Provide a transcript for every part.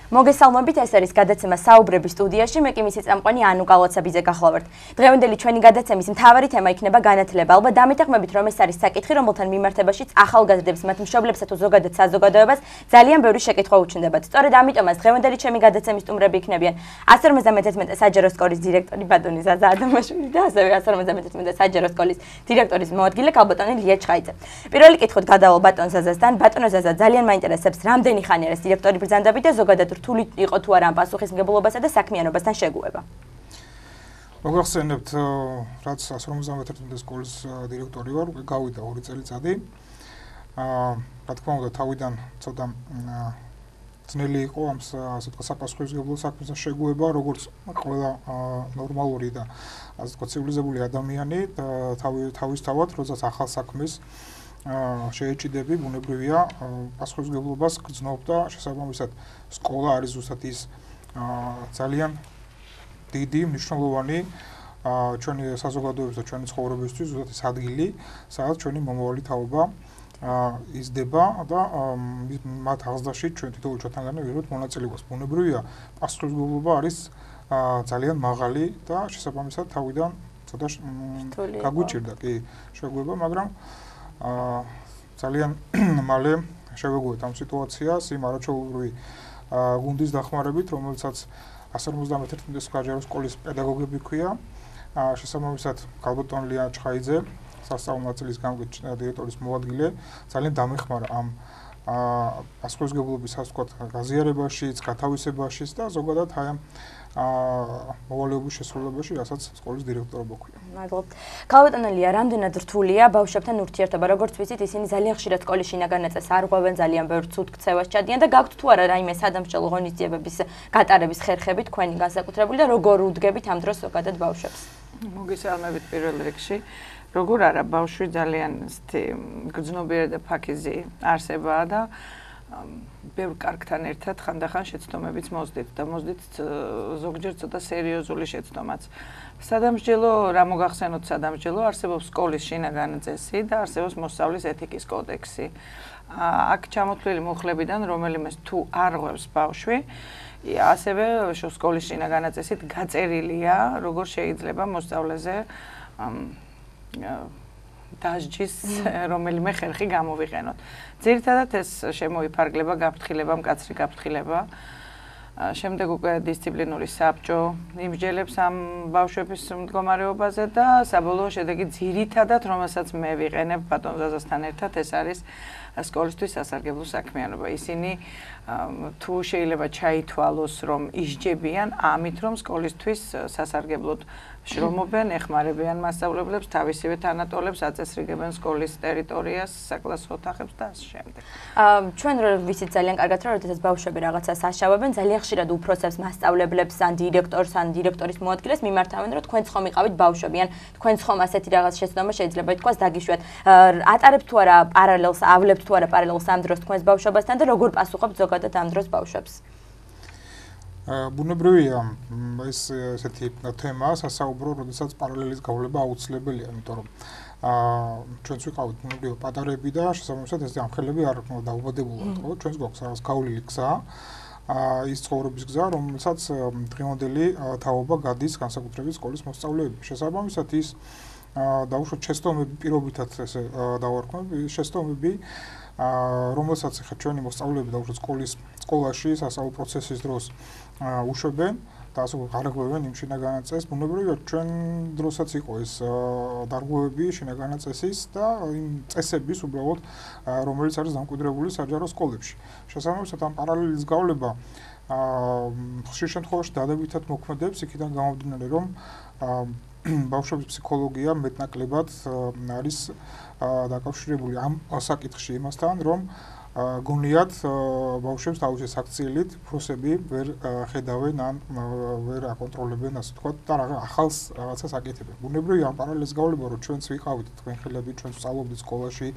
მოგესალმებით, ეს არის გადაცემა საუბრების სტუდიაში, მე კი მისი წამყვანი ანუ კალოცაბიძე გახლავართ. დღევანდელი ჩვენი გადაცემის მთავარი თემა იქნება განათლება. ალბათ დამეთანხმებით, რომ ეს არის საკითხი, რომელთან მიმართებაშიც ახალგაზრდებს, მათ მშობლებსა თუ ზოგადად საზოგადოებას ძალიან ბევრი შეკითხვა უჩნდებათ. სწორედ ამიტომაც დღევანდელი ჩემი გადაცემის სტუმრები იქნებიან 151 საჯარო სკოლის დირექტორი ბატონი ზაზა ადამაშვილი და ასევე 151 საჯარო სკოლის დირექტორის მოადგილე ქალბატონი ლია ჩხაიძე. პირველი კითხვით გადავალ ბატონ ზაზასთან. ბატონო ზაზა, ძალიან მაინტერესებს, რამდენი ხანი არის დირექტორი ბრძანდები და ზოგადად რთული იყო თუ არა ამ პასუხისმგებლობასა და საქმიანობასთან შეგუება. მოგახსენებთ, რაც 151 სკოლის დირექტორი ვარ, გავიდა 2 წელიწადი. რა თქმა უნდა, თავიდან ცოტა ძნელი იყო ამ ასე ვთქვათ საპასუხისმგებლო საქმესთან შეგუება, როგორც ყველა ნორმალური და ასე ვთქვათ ცივილიზებული ადამიანი თავისთავად, როდესაც ახალ საქმეს შეეჭიდები, ბუნებრივია პასუხისმგებლობას გრძნობ და შესაბამისად სკოლა არის ზუსტად ის ძალიან დიდი მნიშვნელოვანი ჩვენი საზოგადოების და ჩვენი ცხოვრებისთვის ზუსტად ის ადგილი, სადაც ჩვენი მომავალი თაობა იზრდება და მათ აღზრდაში ჩვენ თითოეულ ჩვენთანგანი ვიღებთ მონაწილეობას. ბუნებრივია პასუხისმგებლობა არის ძალიან მაღალი და შესაბამისად თავიდან ცოტა გაგვიჭირდა კი შეგუება, მაგრამ ძალიან მალე შევეგუეთ ამ სიტუაციას იმ არაჩვეულებრივი გუნდის დახმარებით, რომელსაც 151 საჯარო სკოლის პედაგოგები ქვია. შესაბამისად ქალბატონ ლია ჩხაიძე, სასწავლო ნაწილის დირექტორის მოადგილე, ძალიან დამეხმარა ამ პასუხისმგებლობის ასე ვთქვათ გაზიარებაშიც, გათავისებაშიც და ზოგადად აი ამ მოვალეობის შესრულებაში, რასაც სკოლის დირექტორობა ქვია. მადლობთ. ქალბატონო ლია, რამდენად რთულია ბავშვებთან ურთიერთობა? როგორც ვიცით, ისინი ძალიან ხშირად სკოლის შინაგან ნაწილს არ ყვევენ, ძალიან ბევრ ცუდ ქცევას ჩადიან და გაქვთ თუ არა რაიმე სადამსჯელო ღონისძიებების გატარების ხერხები თქვენი განსაკუთრებული და როგორ უდგებით ამ დროს ზოგადად ბავშვებს? მოგესალმებით პირველ რიგში. როგორ არა, ბავშვი ძალიან გრძნობიერი და ფაქიზი არსებაა და ბევრ კარგთან ერთად ხანდახან შეცდომებიც მოძდით და მოძდით ზოგჯერ ცოტა სერიოზული შეცდომაც. სადამსჯელო, რა მოგახსენოთ სადამსჯელო, არსებობს სკოლის შინაგანი წესი და არსებობს მოსწავლის ეთიკის კოდექსი. აქ ჩამოთვლილი მუხლებიდან რომელიმეს თუ არ ღვევს ბავშვი, ასევე სკოლის შინაგანი წესით გაწერილია, როგორ შეიძლება მოსწავლეზე დასჯის რომელიმე ხერხი გამოვიყენოთ. ძირითადად ეს შემოიფარგლება გაფრთხილება, მკაცრი გაფრთხილება. შემდეგ უკვე დისციპლინური საბჭო იმსჯელებს ამ ბავშვების მდგომარეობაზე და საბოლოო შედეგი ძირითადად, რომელსაც მე ვიყენებ ბატონ ზაზასთან ერთად, ეს არის სკოლისთვის სასარგებლო საქმიანობა. ისინი თუ შეიძლება ჩაითვალოს, რომ ისჯებიან ამით, რომ სკოლისთვის სასარგებლოდ შრომობენ, ეხმარებიან მასწავლებლებს, თავისივე თანატოლებს, აწესრიგებენ სკოლის ტერიტორიას, საკლასო ოთახებს და ასე შემდეგ. ჩვენ ვიცით ძალიან კარგად, რომ როდესაც ბავშვები რაღაცას აშავებენ, ძალიან ხშირად უფროსებს, მასწავლებლებს, ან დირექტორს, ან დირექტორის მოადგილეს მიმართავენ, რომ თქვენც ხომ იყავით ბავშვები, ან თქვენც ხომ ასეთი რაღაც შეცდომა შეიძლება ითქვას დაგიშვათ. ატარებთ თუ არა პარალელს, ავლებთ თუ არა პარალელს ამ დროს თქვენს ბავშვებასთან და როგორ პასუხობთ ზოგადად ამ დროს ბავშვებს? ბუნებრივია ეს ესეთი თემა სასაუბრო, როდესაც პარალელის გავლება აუცილებელია, იმიტომ რომ ჩვენც ვიყავით ბუნებრივია პატარები და შესაბამისად ეს ამხელები არ დაუბადებულოთ, ხო? ჩვენს გვაქვს რაღაც გავლილი გზა, ის ცხოვრების გზა, რომელსაც დღევანდელი თაობა გადის განსაკუთრებით სკოლის მოსწავლეები. შესაბამისად ის დაუშვათ შეცდომები პირობითად ესე დავარქმევ, შეცდომები რომელსაც ახლა ჩვენი მოსწავლეები დაუშვათ სკოლაში სასწავლო პროცესის დროს უშვებენ და ასე გარღვევენ იმ შინაგან წესს. ბუნებრივია ჩვენ დროსაც იყო ეს დარღვევები შინაგან წესის და იმ წესების უბრალოდ რომელიც არის დამკვიდრებული საჯარო სკოლებში. შესაბამისად ამ პარალელის გავლება ხშირ შემთხვევაში დადებითად მოქმედებს იქიდან გამომდინარე, რომ ბავშვების ფსიქოლოგია მეტნაკლებად არის დაკავშირებული ამ საკითხში იმასთან, რომ გონიათ ბავშვებს თავისი საქციელით უფროსები ვერ ხედავენ ან ვერ აკონტროლებენ, ასე ვთქვათ, და ახალს რაღაცას აკეთებენ. ბუნებრივია ამ პარალელის გავლება, რომ ჩვენც ვიყავით თქვენ ხელები, ჩვენც ვსწავლობდით სკოლაში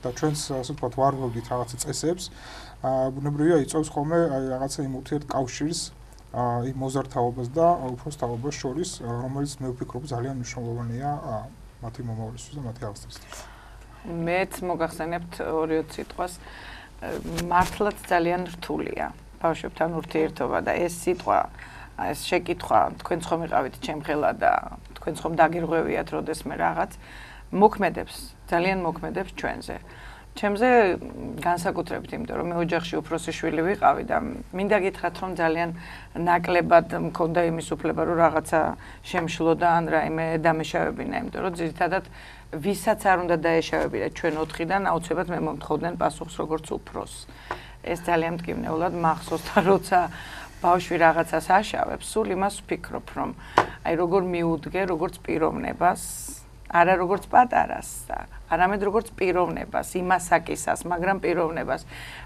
და ჩვენც ასე ვთქვათ ვარღვევდით რაღაცა წესებს. ბუნებრივია იწვევს ხოლმე რაღაცა იმ ურთიერთკავშირს იმ მოზარდ-თაობას და უფროს თაობას შორის, რომელიც მე ვფიქრობ ძალიან მნიშვნელოვანია მათი მომავლისთვის და მათი აღზრდისთვის. მეც მოგახსენებთ 2 სიტყვას მართლაც ძალიან რთულია. ბავშვებთან ურთიერთობა და ეს სიტყვა, ეს შეკითხვა, თქვენ ხომ იყავით ჩემხელა და თქვენ ხომ დაგირღვევიათ როდესმე რაღაც მოქმედებს, ძალიან მოქმედებს ჩვენზე. ჩემზე განსაკუთრებით, იმიტომ რომ მე ოჯახში უფროსი შვილი ვიყავი და მინდა გითხრათ, რომ ძალიან ნაკლებად მქონდა იმის უფლება, რომ რაღაცა შემშლოდა ან რაიმე დამეშავებინა, იმიტომ რომ ძირითადად ვისაც არ უნდა დაეშავებინა ჩვენ 4-დან, აუცილებლად მე მომთხოვდნენ პასუხს როგორც უფროსს. ეს ძალიან მტკივნეულად მახსოვს და როცა ბავშვი რაღაცას აშავებს, სულ იმას ვფიქრობ, რომ აი როგორ მიუდგე, როგორც პიროვნებას, არა როგორც პატარას და არამედ როგორც პიროვნებას, იმასაკისას, მაგრამ პიროვნებას.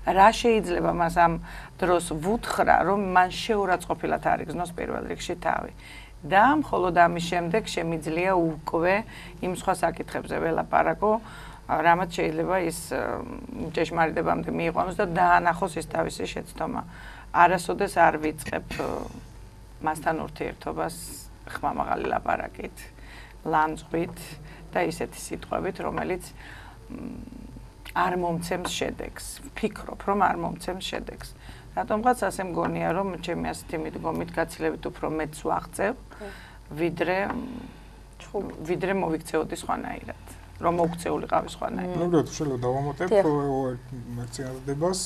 რა შეიძლება მას ამ დროს ვუთხრა, რომ მან შეურაცხყოფილად არ იგზნოს პირველ რიგში თავი. და მხოლოდ ამის შემდეგ შემიძლია უკვე იმ სხვა საკითხებზე ველაპარაკო, რამაც შეიძლება ის ჭეშმარიტებამდე მიიყვანოს და დაანახოს ის თავისი შეცდომა. არასოდეს არ ვიწყებ მასთან ურთიერთობას ხმამაღალი ლაპარაკით, ლანძღვით და ისეთი სიტყვებით, რომელიც არ მომცემს შედეგს. ვფიქრობ, რომ არ მომცემს შედეგს. რატომღაც ასე მგონია, რომ ჩემი ასეთი მიდგომით გაცილებით უფრო მეც ვაღწევ, ვიდრე მოვიქცეოდი სხვანაირად. რომ მოუქცეულიყავი სხვანაირად. ნუ შეიძლება დავამატებ მერცინადებას.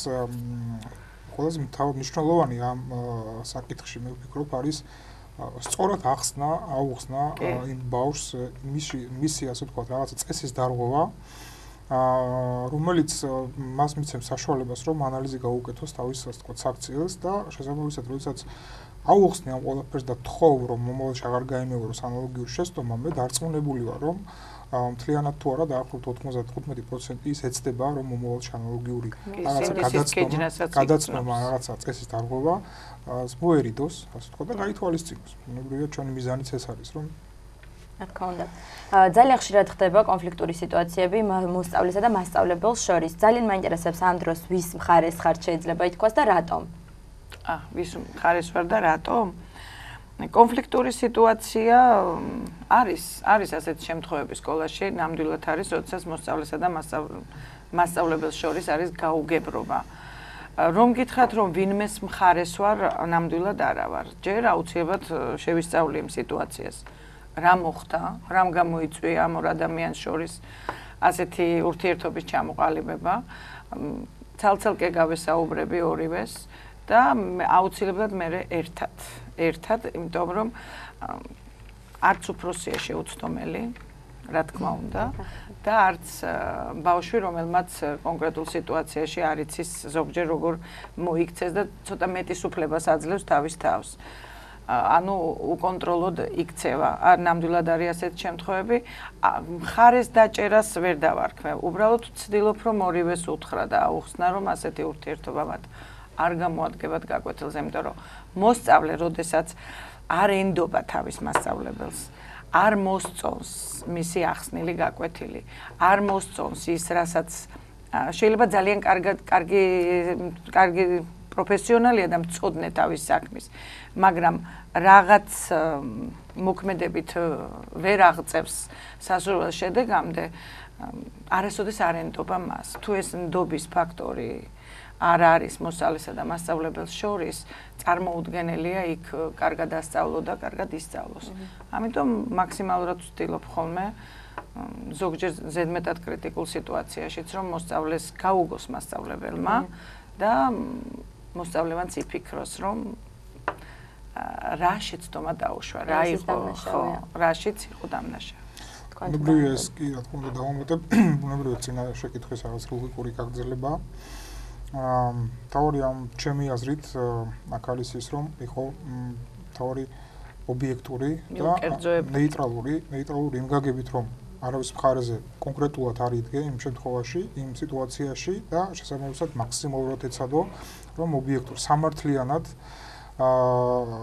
ყველაზე მნიშვნელოვანი ამ საკითხში მე ვფიქრობ არის სწორად აუხსნა იმ ბავშვს მისი ასე ვთქვათ რაღაცა წესის დარღვევა, რომელიც მას მიცემს საშუალებას, რომ ანალიზი გაუკეთოს თავის ასე ვთქვათ საქციელს და შესაბამისად, როდესაც აუხსნი ამ ყველაფერს და თხოვ, რომ მომავალში აღარ გაიმეოროს ანალოგიური შეცდომა, მე დარწმუნებული ვარ, რომ მთლიანად თუ არა დაახლოებით 95% ის ეცდება, რომ მომავალში ანალოგიური რაღაცა გადაცნობა, რაღაცა წესის დარღვევა მოერიდოს, ასე ვთქვათ და გაითვალისწინოს. ბუნებრივია ჩვენი მიზანიც ეს არის, რომ რა თქმა უნდა. ძალიან ხშირად ხდება კონფლიქტური სიტუაციები მოსწავლესა და მასწავლებელს შორის. ძალიან მაინტერესებს ამ დროს ვის მხარეს ხარ შეიძლება ითქვას და რატომ? ვის მხარეს ვარ და რატომ? კონფლიქტური სიტუაცია არის ასეთი შემთხვევები სკოლაში, ნამდვილად არის, როდესაც მოსწავლესა და მასწავლებელს შორის არის გაუგებრობა. რომ გითხრათ, რომ ვინმეს მხარეს ვარ, ნამდვილად არა ვარ. ჯერ აუცილებლად შევისწავლი იმ სიტუაციას. რა მოხდა, რამ გამოიწვია ამ ორ ადამიანს შორის ასეთი ურთიერთობის ჩამოყალიბება. ცალ-ცალკე გავესაუბრები ორივეს და აუცილებლად მე ერთად, იმიტომ რომ არც უფროსია შეუცდომელი, რა თქმა უნდა, და არც ბავშვი, რომელმაც კონკრეტულ სიტუაციაში არ იცის ზოგჯერ როგორ მოიქცეს და ცოტა მეტის უფლებას აძლევს თავის თავს. ანუ უკონტროლოდ იქცევა. ნამდვილად არის ასეთი შემთხვევები. მხარეს დაჭერას ვერ დავარქმე. უბრალოდ ვცდილობ, რომ ორივეს უთხრა და აუხსნა, რომ ასეთი ურთიერთობა მათ არ გამოადგებათ გაკვეთილზე, იმიტომ რომ მოსწავლე, როდესაც არ ენდობა თავის მასწავლებელს, არ მოსწონს მისი ახსნილი გაკვეთილი, არ მოსწონს ის, რასაც შეიძლება ძალიან კარგი პროფესიონალია და მწოდნე თავის საქმის, მაგრამ რაღაც მოქმედებით ვერ აღწევს სასურველ შედეგამდე, არასოდეს არ ენდობა მას. თუ ეს ნდობის ფაქტორი არ არის მოსწავლესა და მასწავლებელს შორის, წარმოუდგენელია იქ კარგად ასწავლო და კარგად ისწავლოს. ამიტომ მაქსიმალურად ვცდილობ ხოლმე ზოგჯერ ზედმეტად კრიტიკულ სიტუაციაშიც, რომ მოსწავლეს გაუგოს მასწავლებელმა და მოსწავლემაც იფიქროს, რომ რა შეცდომა დაუშვა, რა იყო, რაშიც იყო დამნაშავე. ბუნებრივია ეს კი რა თქმა უნდა დავამატებ, ბუნებრივია წინა შეკითხვის რაღაც ლოგიკური გაგრძელება. თავი ამ ჩემი აზრით აქ არის ის, რომ იყო თავი ობიექტური და ნეიტრალური იმ გაგებით, რომ არავის მხარეზე კონკრეტულად არ იდგე იმ შემთხვევაში, იმ სიტუაციაში და შესაბამისად მაქსიმალურად ეცადო, რომ ობიექტურ სამართლიანად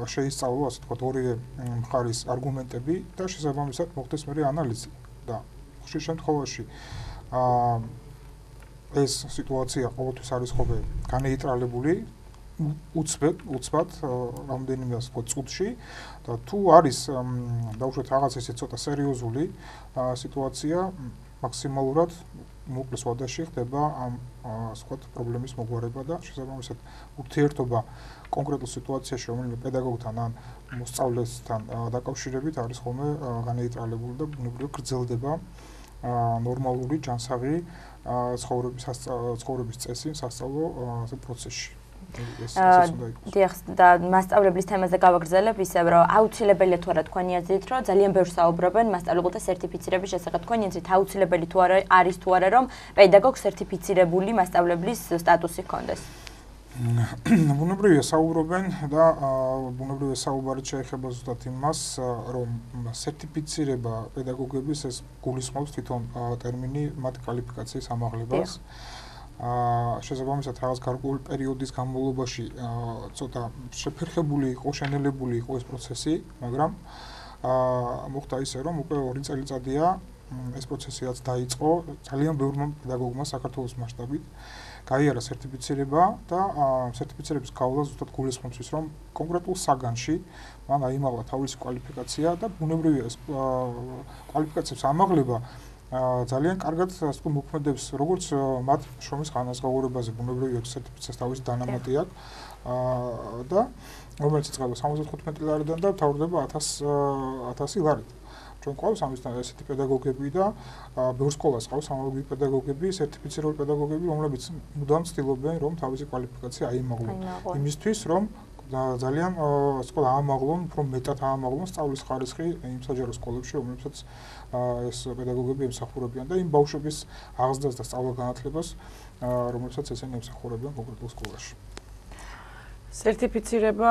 შეისწავლო, ასე ვთქვათ, ორივე მხარის არგუმენტები და შესაბამისად მოხდეს მერე ანალიზი და ხშირ შემთხვევაში ეს სიტუაცია ყოველთვის არის ხოლმე განეიტრალებული, უცბად რამდენიმე ასე ვთქვათ წუთში და თუ არის დავუშვათ რაღაც ესე ცოტა სერიოზული სიტუაცია, მაქსიმალურად მოკლეს ვადაში ხდება ამ სხვა პრობლემის მოგვარება და შესაბამისად ურთიერთობა კონკრეტულ სიტუაციაში რომელიმე პედაგოგთან ან მოსწავლესთან დაკავშირებით არის ხოლმე განეიტრალებული და ბუნებრივად გრძელდება ნორმალური ჯანსაღი ცხოვრების წესი სასწავლო პროცესში. დიახ, და მასწავლებლის თემაზე გავაგრძელებ ისევ, რომ აუცილებელია თუ არა თქვენი აზრით, რომ ძალიან ბევრს საუბრობენ მასწავლებელთა სერტიფიცირების შესახებ. თქვენი აზრით აუცილებელი თუ არა არის თუ არა, რომ პედაგოგს სერტიფიცირებული მასწავლებლის სტატუსი ჰქონდეს? ბუნებრივია საუბრობენ და ბუნებრივია საუბარი შეეხება ზუსტად იმას, რომ სერტიფიცირება პედაგოგების ეს გულისხმობს თვითონ ტერმინი მათ კვალიფიკაციის ამაღლებას. შესაბამისად რაღაც გარკვეული პერიოდის განმავლობაში ცოტა შეფერხებული იყო, შენელებული იყო ეს პროცესი, მაგრამ მოხდა ისე, რომ უკვე 2 წელიწადია ეს პროცესიაც დაიწყო ძალიან ბევრმა პედაგოგმა საქართველოს მასშტაბით. გაიარა სერტიფიცირება და სერტიფიცირების გავლა ზუსტად გულისხმობს ის, რომ კონკრეტულ საგანში მან აიმაღლა თავისი კვალიფიკაცია და ბუნებრივია ეს კვალიფიკაციების ამაღლება ძალიან კარგად მოქმედებს როგორც მათ შრომის განმავლობაში ბუნებრივია სერტიფიცირების თავისი დანამატი აქვს და რომელიც იწყება 75 ლარიდან და მთავრდება 1000 ლარით. ჩვენ ყავს ამისთან ესეთი პედაგოგები და ბევრ სკოლას ყავს ამავე პედაგოგები, სერტიფიცირებული პედაგოგები, რომლებიც მუდამ ცდილობენ რომ თავისი კვალიფიკაცია აიმაღლონ. იმისთვის რომ ძალიან სკოლა აამაღლონ, უფრო მეტად აამაღლონ სწავლის ხარისხი იმ საჯარო სკოლებში, რომლებსაც ეს პედაგოგები ემსახურებიან და იმ ბავშვების აღზრდას და სწავლა-განათლებას, რომლებსაც ესენი ემსახურებიან კონკრეტულ სკოლაში. სერტიფიცირება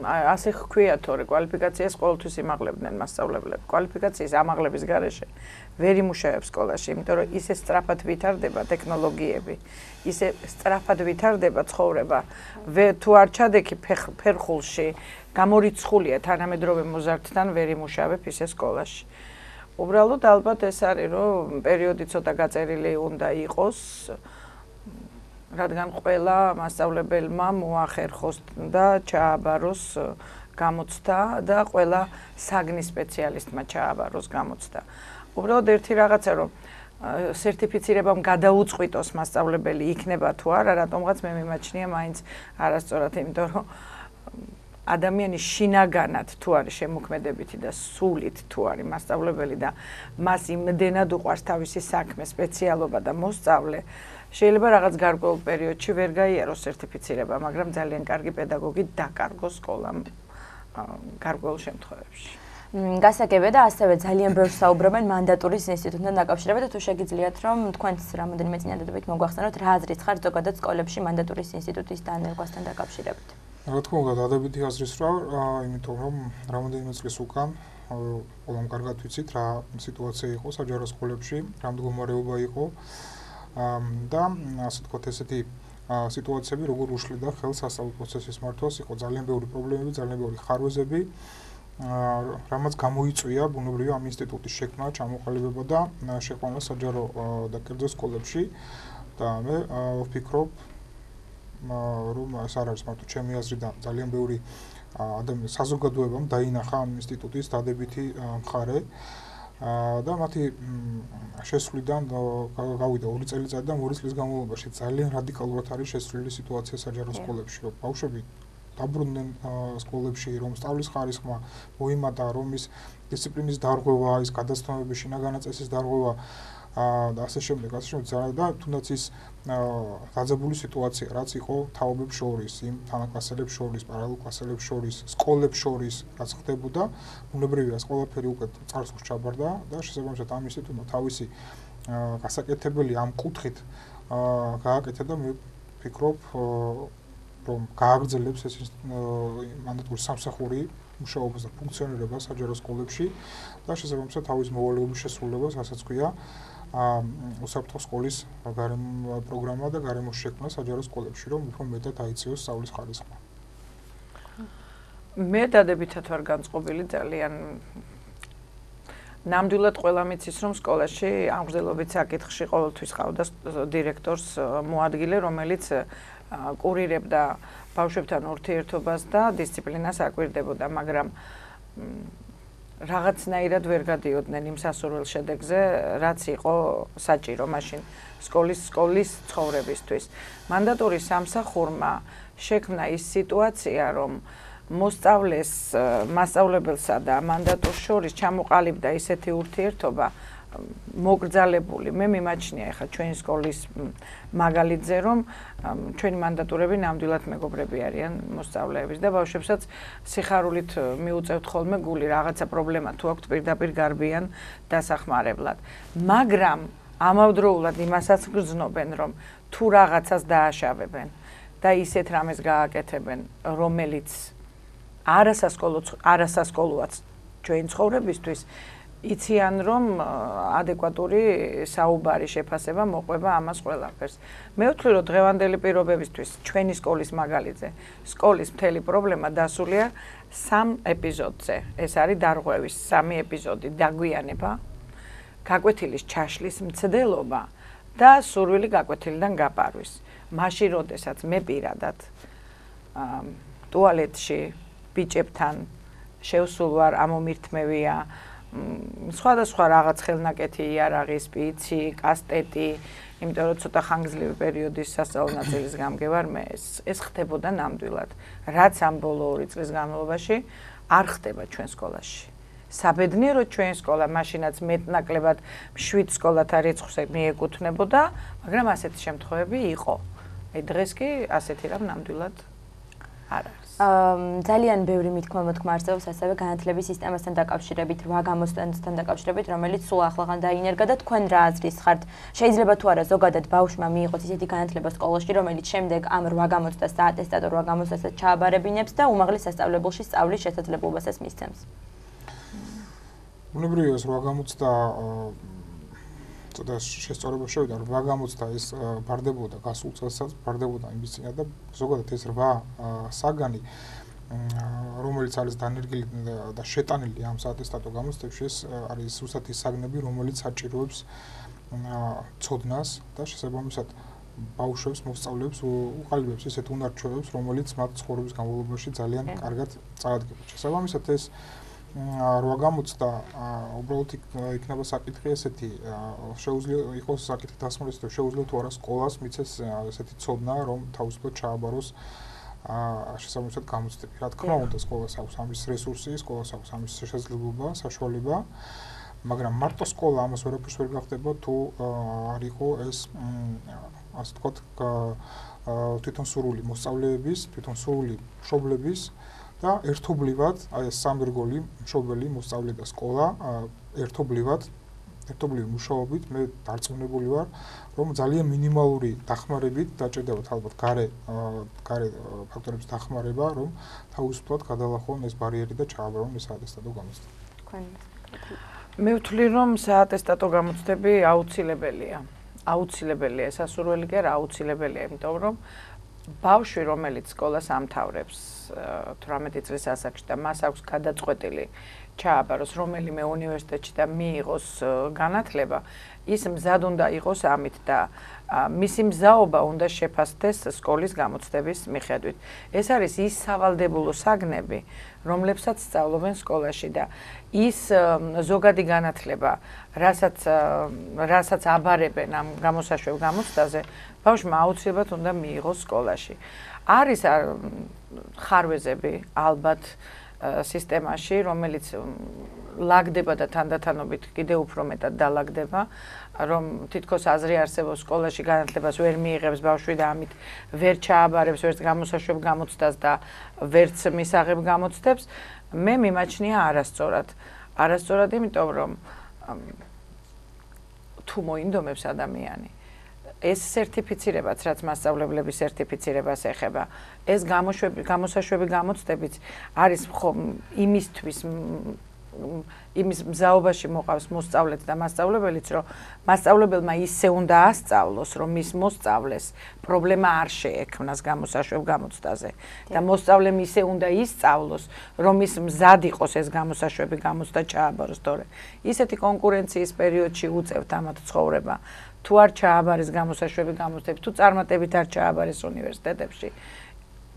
ასე ხქვია თორე კვალიფიკაციას ყოველთვის იმაღლებდნენ მასწავლებლები. კვალიფიკაციის ამაღლების გარეშე ვერ იმუშავებს სკოლაში, იმიტომ რომ ისე სწრაფად ვითარდება ტექნოლოგიები, ისე სწრაფად ვითარდება ცხოვრება. თუ არ ჩადექი ფერხულში, გამორიცხულია თანამედროვე მოზარდთან ვერ იმუშავებ ისე სკოლაში. უბრალოდ ალბათ ეს არის, რომ პერიოდი ცოტა გაწერილი უნდა იყოს, რადგან ყველა მასწავლებელმა მოახერხოს და ჩააბაროს გამოცდა და ყველა საგნის სპეციალისტმა ჩააბაროს გამოცდა. უბრალოდ ერთი რაღაცა რომ სერტიფიცირებამ გადაუწყვიტოს მასწავლებელი იქნება თუ არა, რატომღაც მე მიმაჩნია მაინც არასწორად, იმიტომ რომ ადამიანი შინაგანად თუ არის შემოქმედებითი და სულით თუ არის მასწავლებელი და მას იმდენად უყვარს თავისი საქმე, სპეციალობა და მოსწავლე, შეიძლება რაღაც გარკვეულ პერიოდში ვერ გაიაროს სერტიფიცირება, მაგრამ ძალიან კარგი პედაგოგი დაკარგოს სკოლამ გარკვეულ შემთხვევებში. გასაგებია და ასევე ძალიან ბევრს საუბრობენ მანდატურის ინსტიტუტთან დაკავშირებით და თუ შეგიძლიათ რომ თქვენც რამოდენიმე წინადადებით მოგვახსენოთ რა აზრით ხართ ზოგადად სკოლებში მანდატურის ინსტიტუტის დანერგვასთან დაკავშირებით. რა თქმა უნდა, დადებითი აზრის რა, იმიტომ რომ რამოდენიმე წლის უკან ყველამ კარგად ვიცით რა სიტუაცია იყო საჯარო სკოლებში, რა მდგომარეობა იყო და ასე ვთქვათ ესეთი სიტუაციები როგორ უშლიდა ხელს სასწავლო პროცესის მართვას, იყო ძალიან ბევრი პრობლემები, ძალიან ბევრი ხარვეზები, რამაც გამოიწვია ბუნებრივია ამ ინსტიტუტის შექმნა, ჩამოყალიბება და შეყვანა საჯარო და კერძო სკოლებში და მე ვფიქრობ რომ ეს არ არის მარტო ჩემი აზრიდან ძალიან ბევრი ადამიანის საზოგადოებამ დაინახა ამ ინსტიტუტის დადებითი მხარე და მათი შესვლიდან გავიდა 2 წელიწადიდან 2 წლის განმავლობაში ძალიან რადიკალურად არის შესვლილი სიტუაცია საჯარო სკოლებში, რომ ბავშვები დაბრუნდნენ სკოლებში, რომ სწავლის ხარისხმა მოიმატა, რომ ის დისციპლინის დარღვევა, ის გადაცდომების შინაგანი წესის დარღვევა და ასე შემდეგ და თუნდაც ის გაძაბული სიტუაცია, რაც იყო თაობებს შორის, იმ თანაკლასელებს შორის, პარალელურ კლასელებს შორის, სკოლებს შორის, რაც ხდებოდა, ბუნებრივია ეს ყველაფერი უკვე წარსულს ჩაბარდა და შესაბამისად ამ ინსტიტუტმა თავისი გასაკეთებელი ამ კუთხით გააკეთა და მე ვფიქრობ, რომ გააგრძელებს ეს მანდატური სამსახური მუშაობას და ფუნქციონირებას საჯარო სკოლებში და შესაბამისად თავის მოვალეობის შესრულებას, რასაც ქვია უსაფრთხო სკოლის გარემო პროგრამა და გარემოს შექმნა საჯარო სკოლებში, რომ უფრო მეტად აიწიოს სწავლის ხარისხმა. მე დადებითად ვარ განწყობილი ძალიან. ნამდვილად ყველა მიცის, რომ სკოლაში ამგზელობით საკითხში ყოველთვის ყავდა დირექტორს მოადგილე, რომელიც კურირებდა ბავშვებთან ურთიერთობას და დისციპლინას აკვირდებოდა, მაგრამ რაღაცნაირად ვერ გადიოდნენ იმ სასურველ შედეგზე, რაც იყო საჭირო მაშინ სკოლის ცხოვრებისთვის. მანდატური სამსახურმა შექმნა ის სიტუაცია, რომ მოსწავლეს, მასწავლებელსა და მანდატურს შორის ჩამოყალიბდა ისეთი ურთიერთობა მოგრძალებული. მე მიმაჩნია ახლა ჩვენი სკოლის მაგალითზე, რომ ჩვენი მანდატურები ნამდვილად მეგობრები არიან მოსწავლეების და ბავშვებსაც სიხარულით მიუწევთ ხოლმე გული, რაღაცა პრობლემა თუ აქვთ პირდაპირ გარბიან დასახმარებლად. მაგრამ ამავდროულად იმასაც გრძნობენ, რომ თუ რაღაცას დააშავებენ და ისეთ რამეს გააკეთებენ, რომელიც არასასკოლოაც ჩვენი ცხოვრებისთვის, იციან რომ ადეკვატური საუბარი შეფასება მოყვება ამას ყველაფერს. მე ვთვლი რომ დღევანდელი პირობებისთვის ჩვენი სკოლის მაგალითზე სკოლის მთელი პრობლემა დასულია 3 ეპიზოდზე. ეს არის დარღვევის 3 ეპიზოდი, დაგვიანება, გაკვეთილის ჩაშლის მცდელობა და სურვილი გაკვეთილიდან გაპარვის. მაშინ როდესაც მე პირადად ტუალეტში ბიჭებთან შევსულ ვარ, ამომირთმევია სხვადასხვა რაღაც ხელნაკეთი, იარაღი, სპიცი, კასტეტი, იმიტომ რომ ცოტა ხანგრძლივი პერიოდის სასწავლო ნაწილის გამგევარ მე ეს ხდებოდა ნამდვილად. რაც ამ ბოლო 2 წლის განმავლობაში არ ხდება ჩვენ სკოლაში. საბედნიეროდ ჩვენ სკოლა მაშინაც მეტნაკლებად 7 სკოლათა რიცხვს მიეკუთვნებოდა, მაგრამ ასეთი შემთხვევები იყო. დღეს კი ასეთი რამ ნამდვილად არ არის. ძალიან ბევრი მithქმა-მოთქმა არსებობს ასევე განათლების სისტემასთან დაკავშირებით, 8 გამოცდასთან დაკავშირებით, რომელიც სულ ახლახან დაინერგა და თქვენ რა აზრის ხართ? შეიძლება თუ არა ზოგადად ბავშვმა მიიღოს ისეთი განათლება სკოლაში, რომელიც შემდეგ ამ 8 გამოცდას საატესტატო 8 გამოცდასაც ჩააბარებინებს და უმაღლეს სასწავლებელში სწავლის შესაძლებლობასაც მისცემს. უნებრივია ეს 8 გამოცდა ცოტა შესწორება შევიდა, 8 გამოცდა ეს ბარდებოდა გასულ წელსაც, ბარდებოდა იმის წინა და ზოგადად ეს 8 საგანი, რომელიც არის დანერგილი და შეტანილი ამ საატესტატო გამოცდებში, ეს არის ზუსტად ის საგნები, რომელიც საჭიროებს ცოდნას და შესაბამისად ბავშვებს, მოსწავლეებს უყალიბებს ისეთ უნარ-ჩვევებს, რომელიც მათ ცხოვრების განმავლობაში ძალიან კარგად წაადგება. შესაბამისად ეს 8 გამოცდა უბრალოდ იქნება საკითხი ესეთი, შეუძლია იყოს საკითხი დასმის, თუ შეუძლია თუ არა სკოლას მიცეს ესეთი ცოდნა, რომ თავისუფლად ჩააბაროს შესაბამისად გამოცდები. რა თქმა უნდა, სკოლას აქვს ამის რესურსი, სკოლას აქვს ამის შესაძლებლობა, საშუალება, მაგრამ მარტო სკოლა ამას ვერაფერს ვერ გახდება, თუ არ იყო ეს ასე ვთქვათ, თვითონ სურვილი მოსწავლეების, თვითონ სურვილი მშობლების და ერთობლივად, აი ეს სამი რგოლი, მშობელი, მოსწავლე და სკოლა, ერთობლივი მუშაობით მე დარწმუნებული ვარ, რომ ძალიან მინიმალური დახმარებით დაჭირდებათ ალბათ გარე ფაქტორების დახმარება, რომ თავისუფლად გადალახონ ეს ბარიერი და ჩააბარონ ეს საატესტატო გამოცდა. მე ვთვლი რომ საატესტატო გამოცდები აუცილებელია. აუცილებელია, სასურველი კი არა, აუცილებელია, იმიტომ რომ ბავშვი, რომელიც სკოლას ამთავრებს 18 წლის ასაკში და მას აქვს გადაწყვეტილი ჩააბაროს რომელიმე უნივერსიტეტში და მიიღოს განათლება, ის მზად უნდა იყოს ამით და მისი მზაობა უნდა შეფასდეს სკოლის გამოცდების მიხედვით. ეს არის ის სავალდებულო საგნები, რომლებსაც სწავლობენ სკოლაში და ის ზოგადი განათლება, რასაც აბარებენ ამ გამოსაშვებ გამოცდაზე, ბავშვმა აუცილებლად უნდა მიიღოს სკოლაში. არის ხარვეზები ალბათ სისტემაში, რომელიც ლაგდება და თანდათანობით კიდევ უფრო მეტად დალაგდება, რომ თითქოს აზრი არსებობს სკოლაში განათლებას ვერ მიიღებს ბავშვი და ამით ვერ ჩააბარებს ვერც გამოსაშვებ გამოცდას და ვერც მისაღებ გამოცდებს, მე მიმაჩნია არასწორად. არასწორად, იმიტომ რომ თუ მოინდომებს ადამიანი ეს სერტიფიცირებაც, რაც მასწავლებლების სერტიფიცირებას ეხება, ეს გამოსაშვები გამოცდებიც არის იმის მზაობაში მოყავს მოსწავლეც და მასწავლებელიც, რომ მასწავლებელმა ისე უნდა ასწავლოს, რომ მის მოსწავლეს პრობლემა არ შეექმნას გამოსაშვებ გამოცდაზე და მოსწავლემ ისე უნდა ისწავლოს, რომ ის მზად იყოს ეს გამოსაშვები გამოცდა ჩააბაროს, თორე ისეთი კონკურენციის პერიოდში უწევთ ამათ ცხოვრება. თუ არ ჩააბარეს გამოსაშვები გამოცდები, თუ წარმატებით არ ჩააბარეს უნივერსიტეტებში,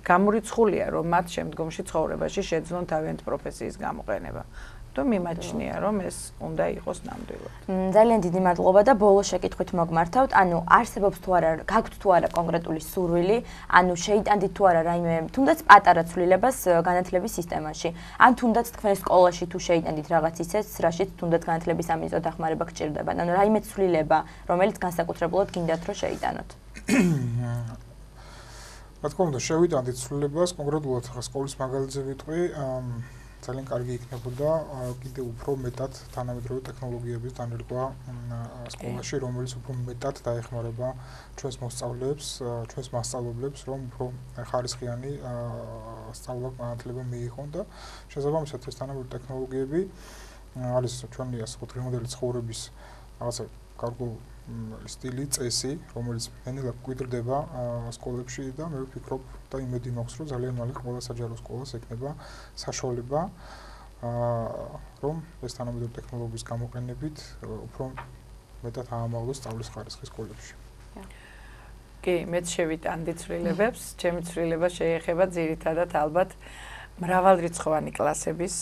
გამორიცხულია, რომ მათ შემდგომში ცხოვრებაში შეძლონ თავიანთი პროფესიის გამოყენება. და მიმაჩნია რომ ეს უნდა იყოს ნამდვილად. ძალიან დიდი მადლობა და ბოლო შეკითხვით მოგმართავთ. ანუ არსებობს თუ არა, გაქვთ თუ არა კონკრეტული სურვილი, ანუ შეიტანდით თუ არა რაიმე თუნდაც პატარა ცვლილებას განათლების სისტემაში. ან თუნდაც თქვენ სკოლაში თუ შეიტანდით რაღაც ისეთ, რაშიც თუნდაც განათლების ამიზო დახმარება გჭირდება. ანუ რაიმე ცვლილება, რომელიც განსაკუთრებულად გინდათ რომ შეიტანოთ. რა თქმა უნდა, შევიტანდით ცვლილებას, კონკრეტულად სკოლის მაგალითზე ვიტყვი, ძალიან კარგი იქნებოდა კიდევ უფრო მეტად თანამედროვე ტექნოლოგიების დანერგვა სკოლაში, რომელიც უფრო მეტად დაეხმარება ჩვენს მოსწავლეებს, ჩვენს მასწავლებლებს, რომ უფრო ხარისხიანი სწავლა განათლება მიიღონ და შესაბამისად ეს თანამედროვე ტექნოლოგიები არის ჩვენი ასე ვთქვათ დღევანდელი ცხოვრების რაღაცა გარკვეული სტილი, წესი, რომელიც ნელა გვიდრდება სკოლებში და მე ვფიქრობ და იმედი მაქვს, რომ ძალიან მალე ყველა საჯარო სკოლას ექნება საშუალება, რომ ეს თანამედროვე ტექნოლოგიის გამოყენებით უფრო მეტად აამაღლოს სწავლის ხარისხი სკოლებში. კი, მეც შევიტანდი ცვლილებებს, ჩემი ცვლილება შეეხება ძირითადად ალბათ მრავალრიცხოვანი კლასების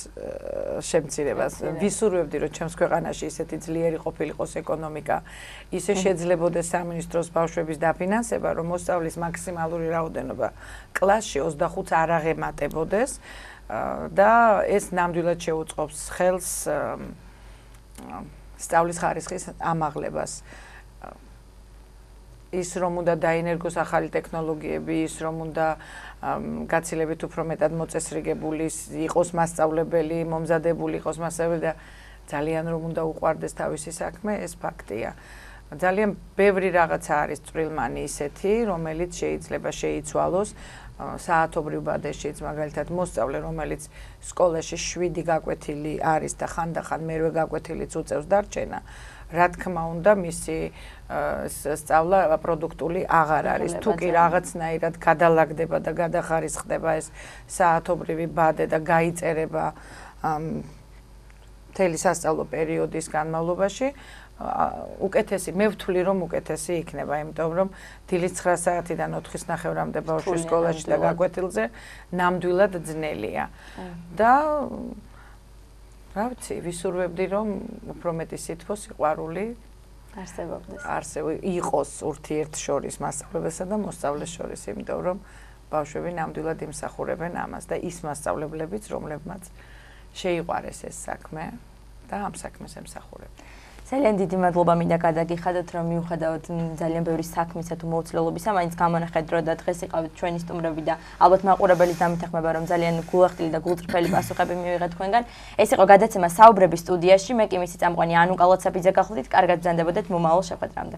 შემცირებას. ვისურვებდი, რომ ჩემს ქვეყანაში ისეთი ძლიერი ყოფილიყოს ეკონომიკა, ისე შეძლებოდეს სამინისტროს ბავშვების დაფინანსება, რომ მოსწავლის მაქსიმალური რაოდენობა კლასში 25-ს არ აღემატებოდეს და ეს ნამდვილად შეუწყობს ხელს სწავლის ხარისხის ამაღლებას. ის რომ უნდა დაინერგოს ახალი ტექნოლოგიები, ის რომ უნდა გაცილებით უფრო მეტად მოწესრიგებული იყოს მასწავლებელი, მომზადებული იყოს მასწავლებელი და ძალიან რომ უნდა უყვარდეს თავისი საქმე, ეს ფაქტია. ძალიან ბევრი რაღაცა არის წვრილმანი ისეთი, რომელიც შეიძლება შეიცვალოს საათობრივ ბადეშიც, მაგალითად მოსწავლე, რომელიც სკოლაში 7 გაკვეთილი არის და ხანდახან მერვე გაკვეთილიც უწევს დარჩენა, რა თქმა უნდა, მისი სწავლა პროდუქტული აღარ არის. თუ კი რაღაცნაირად გადალაგდება და გადახარისხდება ეს საათობრივი ბადე და გაიწერება მთელი სასწავლო პერიოდის განმავლობაში, უკეთესი, მე ვთვლი რომ უკეთესი იქნება, იმიტომ რომ დილის 9 საათიდან 4-ის ნახევრამდე ბავშვი სკოლაში და გაკვეთილზე ნამდვილად ძნელია. და რა ვიცი, ვისურვებდი რომ უფრო მეტი სითბო, სიყვარული იყოს ურთიერთშორის მასწავლებელსა და მოსწავლეს შორის, იმიტომ რომ ბავშვები ნამდვილად იმსახურებენ ამას და ის მასწავლებლებიც, რომლებმაც შეიყვარეს ეს საქმე და ამ საქმეს ემსახურებენ. ძალიან დიდი მადლობა მინდა გადაგიხადოთ, რომ მიუხედავად ძალიან ბევრი საქმისა თუ მოუწლელობისა, მაინც გამონახედრო და დღეს იყავით ჩვენი სტუმრები და ალბათ მაყურებელიც დამითანხმება, რომ ძალიან გულახდილი და გულწრფელი პასუხები მივიღეთ თქვენგან. ეს იყო გადაცემა საუბრების სტუდიაში, მე კი მისი წამყვანი ანუკა ლოცაბიძე გახლდით, კარგად ბრძანდებოდეთ მომავალ შეხვედრამდე.